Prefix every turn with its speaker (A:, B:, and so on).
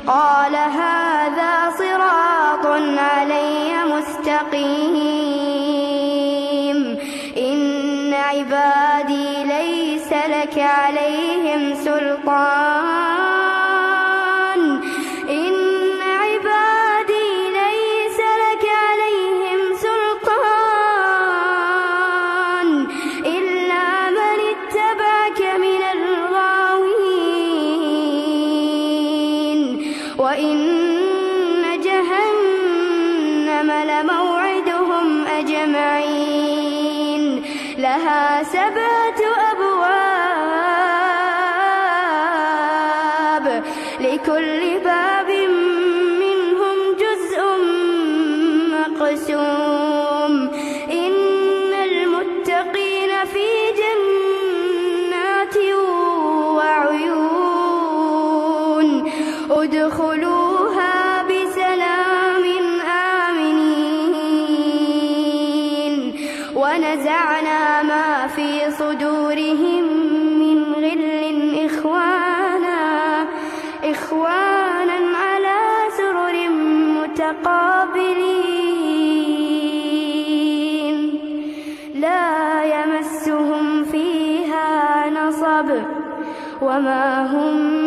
A: قال هذا صراط علي مستقيم إن عبادي ليس لك عليهم سلطان إن عبادي ليس لك عليهم سلطان إلا من اتبعك من الغاوين وإن جهنم لموعدهم أجمعين لها 7 أبواب لكل باب منهم جزء مقسوم إن المتقين في جنات وعيون ادخلوها بسلام آمنين ونزعنا ما في صدورهم من غل إخوانا على سرر متقابلين لا يمسهم فيها نصب وما هم